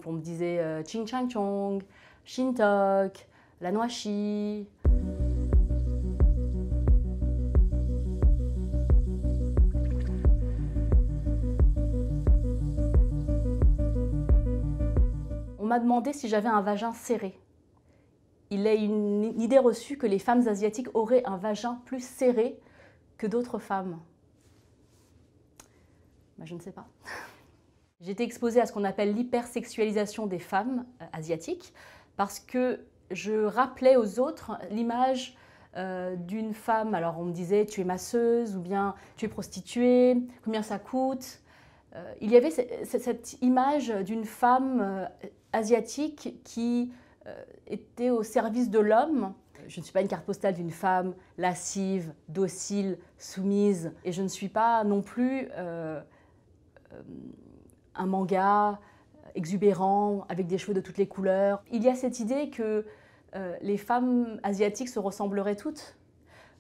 on me disait Ching Chang Chong, Shintok, la Noachi. On m'a demandé si j'avais un vagin serré. Il est une idée reçue que les femmes asiatiques auraient un vagin plus serré que d'autres femmes. Ben, je ne sais pas. J'ai été exposée à ce qu'on appelle l'hypersexualisation des femmes asiatiques parce que je rappelais aux autres l'image d'une femme. Alors on me disait tu es masseuse ou bien tu es prostituée, combien ça coûte. Il y avait cette image d'une femme asiatique qui était au service de l'homme. Je ne suis pas une carte postale d'une femme lascive, docile, soumise. Et je ne suis pas non plus un manga exubérant, avec des cheveux de toutes les couleurs. Il y a cette idée que les femmes asiatiques se ressembleraient toutes.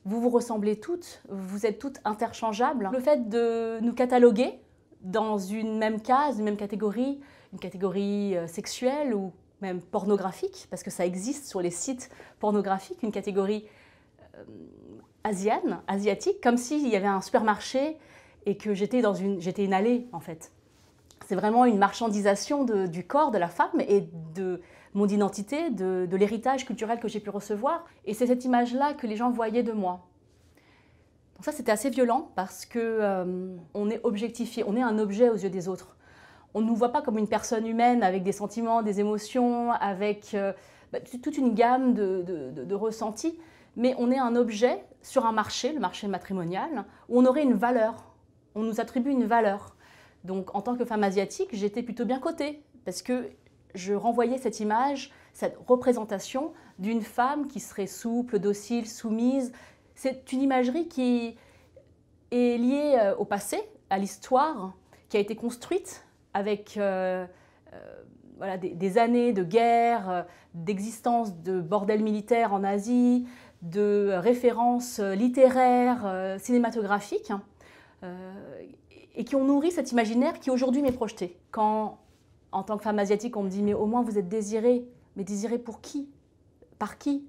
Vous vous ressemblez toutes, vous êtes toutes interchangeables. Le fait de nous cataloguer dans une même case, une même catégorie, une catégorie sexuelle ou même pornographique, parce que ça existe sur les sites pornographiques, une catégorie asiatique, comme s'il y avait un supermarché et que j'étais une allée en fait. C'est vraiment une marchandisation du corps de la femme et de mon identité, de l'héritage culturel que j'ai pu recevoir. Et c'est cette image-là que les gens voyaient de moi. Donc ça, c'était assez violent parce qu'on est objectifié, on est un objet aux yeux des autres. On ne nous voit pas comme une personne humaine avec des sentiments, des émotions, avec toute une gamme de ressentis, mais on est un objet sur un marché, le marché matrimonial, où on aurait une valeur, on nous attribue une valeur. Donc en tant que femme asiatique, j'étais plutôt bien cotée, parce que je renvoyais cette image, cette représentation d'une femme qui serait souple, docile, soumise. C'est une imagerie qui est liée au passé, à l'histoire, qui a été construite avec voilà, des années de guerre, d'existence de bordel militaire en Asie, de références littéraires, cinématographiques, et qui ont nourri cet imaginaire qui aujourd'hui m'est projeté. Quand, en tant que femme asiatique, on me dit « mais au moins vous êtes désirée », mais désirée pour qui? Par qui?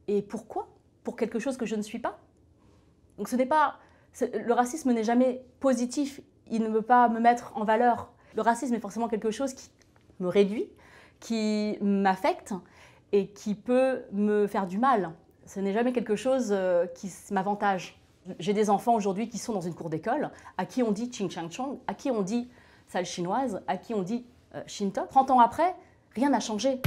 Et pourquoi? Pour quelque chose que je ne suis pas? Donc le racisme n'est jamais positif, il ne veut pas me mettre en valeur. Le racisme est forcément quelque chose qui me réduit, qui m'affecte et qui peut me faire du mal. Ce n'est jamais quelque chose qui m'avantage. J'ai des enfants aujourd'hui qui sont dans une cour d'école, à qui on dit Ching Chang Chong, à qui on dit sale chinoise, à qui on dit Shinto. 30 ans après, rien n'a changé.